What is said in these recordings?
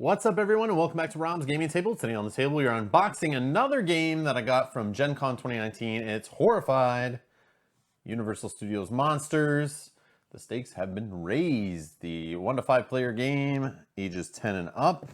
What's up, everyone, and welcome back to Rob's Gaming Table. Today on the table, we are unboxing another game that I got from Gen Con 2019. It's Horrified, Universal Studios Monsters. The stakes have been raised. The 1 to 5 player game, ages 10 and up.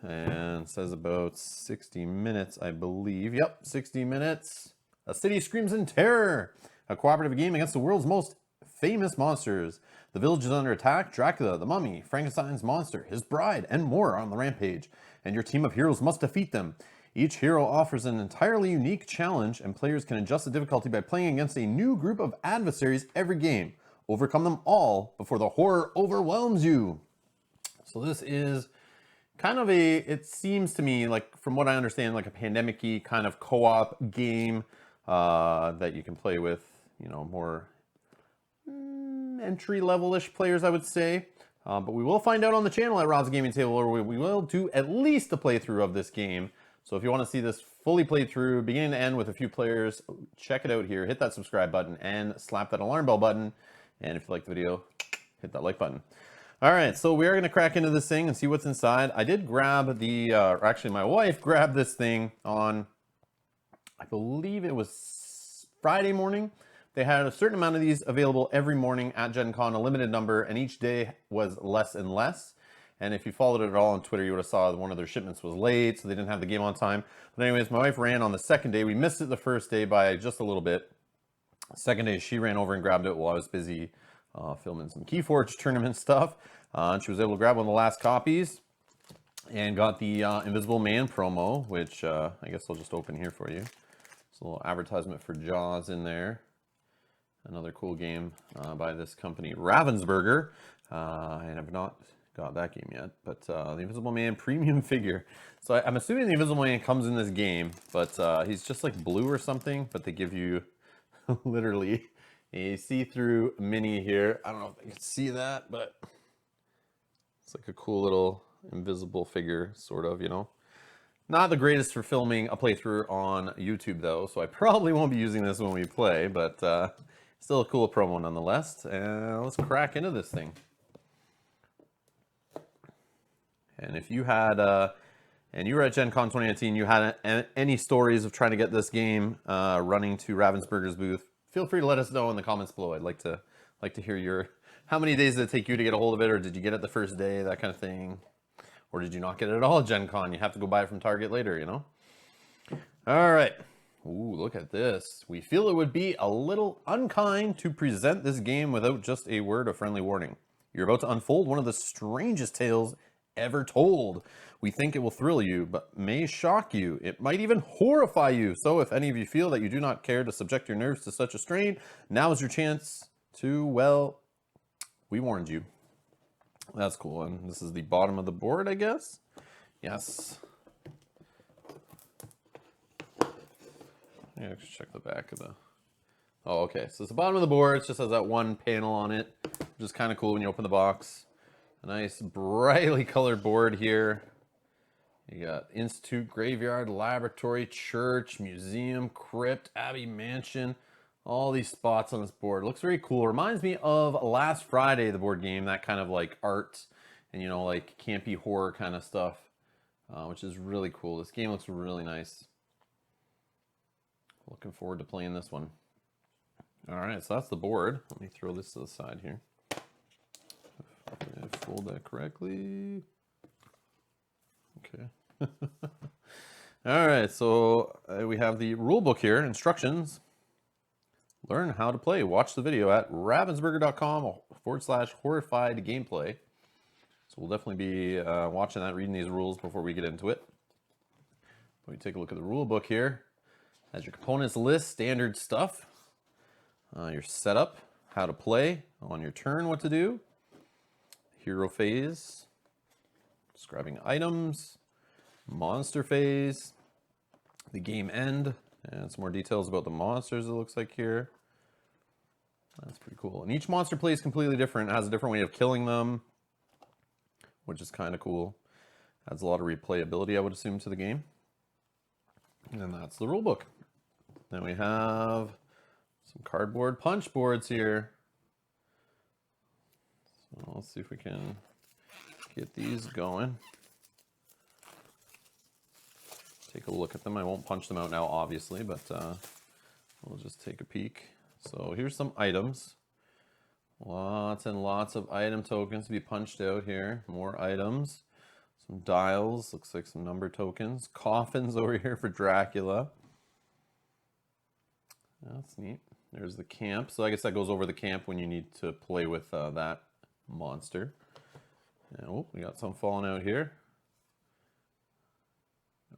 And it says about 60 minutes, I believe. Yep, 60 minutes. A city screams in terror. A cooperative game against the world's most famous monsters. The village is under attack. Dracula, the mummy, Frankenstein's monster, his bride, and more are on the rampage. And your team of heroes must defeat them. Each hero offers an entirely unique challenge, and players can adjust the difficulty by playing against a new group of adversaries every game. Overcome them all before the horror overwhelms you. So this is kind of a, it seems to me, like from what I understand, like a pandemic-y kind of co-op game that you can play with, you know, more entry-level-ish players, I would say. But we will find out on the channel at Rob's Gaming Table, where we will do at least a playthrough of this game. So if you want to see this fully played through, beginning to end with a few players, check it out here. Hit that subscribe button and slap that alarm bell button. And if you like the video, hit that like button. All right, so we are going to crack into this thing and see what's inside. I did grab the, or actually my wife grabbed this thing on, I believe it was Friday morning. They had a certain amount of these available every morning at Gen Con, a limited number, and each day was less and less. And if you followed it at all on Twitter, you would have saw that one of their shipments was late, so they didn't have the game on time. But anyways, my wife ran on the second day. We missed it the first day by just a little bit. Second day, she ran over and grabbed it while I was busy filming some Keyforge tournament stuff. And she was able to grab one of the last copies and got the Invisible Man promo, which I guess I'll just open here for you. It's a little advertisement for Jaws in there. Another cool game by this company, Ravensburger. And I've not got that game yet, but the Invisible Man premium figure. So I'm assuming the Invisible Man comes in this game, but he's just like blue or something, but they give you literally a see-through mini here. I don't know if I can see that, but it's like a cool little invisible figure, sort of, you know. Not the greatest for filming a playthrough on YouTube, though, so I probably won't be using this when we play, but still a cool promo nonetheless. And let's crack into this thing. And if you had, and you were at Gen Con 2019, you had any stories of trying to get this game running to Ravensburger's booth, feel free to let us know in the comments below. I'd like to hear your, how many days did it take you to get a hold of it, or did you get it the first day, that kind of thing? Or did you not get it at all at Gen Con? You have to go buy it from Target later, you know? All right. Ooh, look at this. We feel it would be a little unkind to present this game without just a word of friendly warning. You're about to unfold one of the strangest tales ever told. We think it will thrill you, but may shock you. It might even horrify you. So if any of you feel that you do not care to subject your nerves to such a strain, now is your chance to, well, we warned you. That's cool. And this is the bottom of the board, I guess. Yes. Yeah, let's check the back of the... Oh, okay. So it's the bottom of the board. It just has that one panel on it, which is kind of cool when you open the box. A nice brightly colored board here. You got Institute, Graveyard, Laboratory, Church, Museum, Crypt, Abbey Mansion. All these spots on this board. It looks very cool. Reminds me of Last Friday, the board game. That kind of like art and, you know, like campy horror kind of stuff, which is really cool. This game looks really nice. Looking forward to playing this one. All right, so that's the board. Let me throw this to the side here. Fold that correctly. Okay. All right, so we have the rule book here, instructions. Learn how to play. Watch the video at ravensburger.com/horrified gameplay. So we'll definitely be watching that, reading these rules before we get into it. Let me take a look at the rule book here. Has your components list, standard stuff, your setup, how to play, on your turn, what to do, hero phase, describing items, monster phase, the game end, and some more details about the monsters it looks like here. That's pretty cool. And each monster plays completely different. It has a different way of killing them, which is kind of cool. Adds a lot of replayability, I would assume, to the game. And that's the rule book. Then we have some cardboard punch boards here. So let's see if we can get these going. take a look at them. I won't punch them out now, obviously, but we'll just take a peek. So here's some items. Lots and lots of item tokens to be punched out here. More items. Some dials. Looks like some number tokens. Coffins over here for Dracula. That's neat. There's the camp. So I guess that goes over the camp when you need to play with that monster. And oh, we got some falling out here.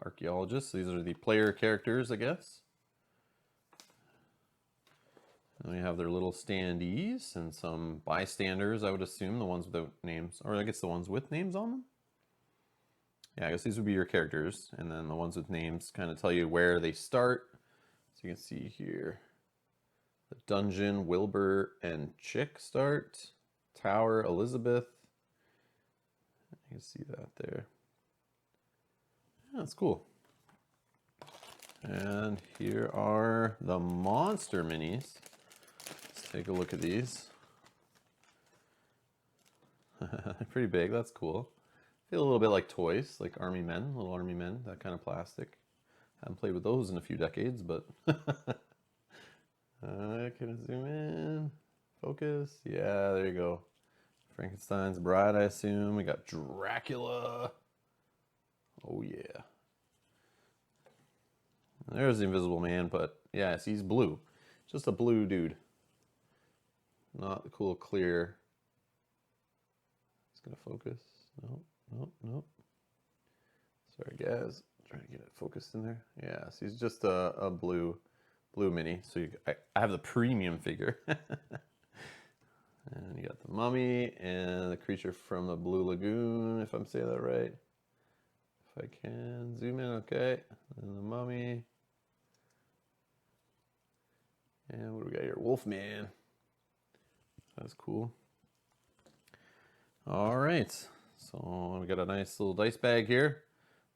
Archaeologists. These are the player characters, I guess. And we have their little standees and some bystanders, I would assume, the ones without names. Or I guess the ones with names on them. Yeah, I guess these would be your characters. And then the ones with names kind of tell you where they start. So you can see here. The dungeon, Wilbur and Chick start. Tower, Elizabeth. You can see that there. Yeah, that's cool. And here are the monster minis. Let's take a look at these. Pretty big, that's cool. Feel a little bit like toys, like army men, little army men, that kind of plastic. Haven't played with those in a few decades, but can I zoom in? Focus. Yeah, there you go. Frankenstein's bride, I assume. We got Dracula. Oh yeah. There's the Invisible Man, but yes, he's blue. Just a blue dude. Not the cool clear. It's gonna focus. Nope, nope, nope. Sorry guys, trying to get it focused in there. Yes, he's just a blue mini. So I have the premium figure. And you got the mummy and the creature from the Blue Lagoon, if I'm saying that right. If I can zoom in, okay. And the mummy. And what do we got here? Wolfman. That's cool. All right. So we got a nice little dice bag here.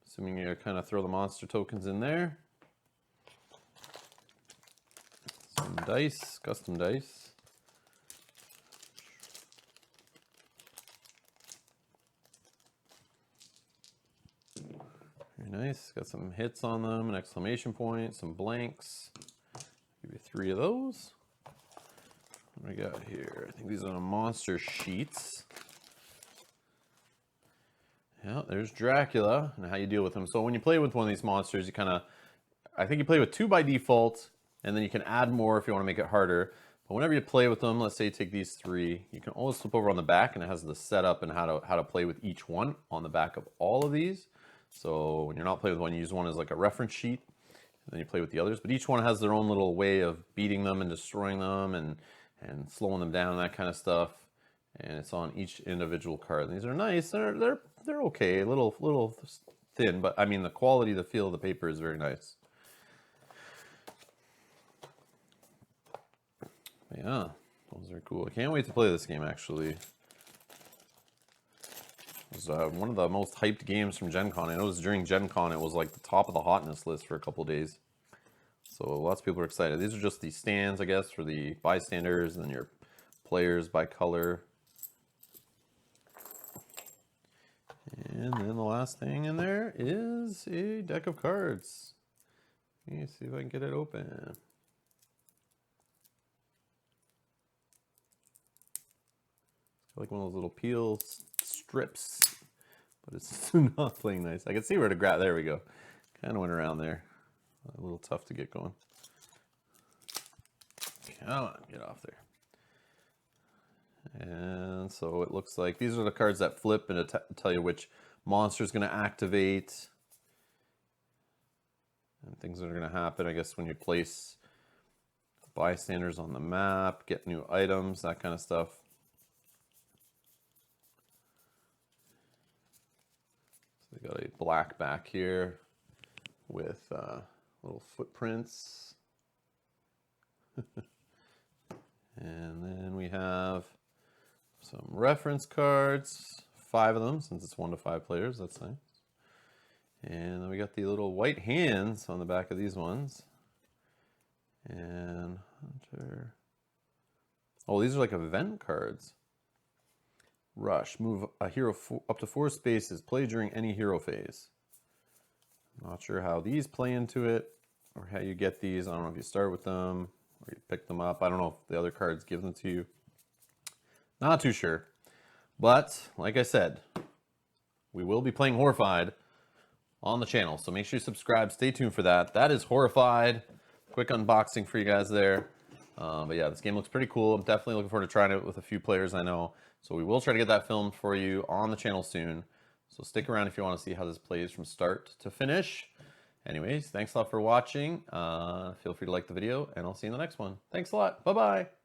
Assuming you kind of throw the monster tokens in there. Some dice, custom dice. Very nice. Got some hits on them, an exclamation point, some blanks. Give you 3 of those. What do we got here? I think these are the monster sheets. Yeah, there's Dracula and how you deal with him. So when you play with one of these monsters, you kind of, I think you play with 2 by default, and then you can add more if you want to make it harder. But whenever you play with them, let's say you take these 3, you can always flip over on the back, and it has the setup and how to play with each one on the back of all of these. So when you're not playing with one, you use one as like a reference sheet, and then you play with the others. But each one has their own little way of beating them and destroying them and slowing them down and that kind of stuff. And it's on each individual card. And these are nice. They're okay. A little thin, but I mean the quality, the feel of the paper is very nice. Yeah, those are cool. I can't wait to play this game actually. It was one of the most hyped games from Gen Con. I noticed during Gen Con it was like the top of the hotness list for a couple days. So lots of people are excited. These are just the stands, I guess, for the bystanders, and then your players by color. And then the last thing in there is a deck of cards. Let me see if I can get it open. It's like one of those little peel strips, but it's not playing nice. I can see where to grab. There we go. Kind of went around there. A little tough to get going. Come on, get off there. And so it looks like these are the cards that flip and tell you which monster is going to activate. And things that are going to happen, I guess, when you place bystanders on the map, get new items, that kind of stuff. So they got a black back here with little footprints. And then we have some reference cards, 5 of them, since it's 1 to 5 players. That's nice. And then we got the little white hands on the back of these ones. And Hunter. Oh, these are like event cards. Rush. Move a hero up to 4 spaces. Play during any hero phase. Not sure how these play into it or how you get these. I don't know if you start with them or you pick them up. I don't know if the other cards give them to you. Not too sure. But like I said, we will be playing Horrified on the channel. So make sure you subscribe. Stay tuned for that. That is Horrified. Quick unboxing for you guys there. But yeah, this game looks pretty cool. I'm definitely looking forward to trying it with a few players I know. So we will try to get that filmed for you on the channel soon. So stick around if you want to see how this plays from start to finish. Anyways, thanks a lot for watching. Feel free to like the video, and I'll see you in the next one. Thanks a lot. Bye-bye.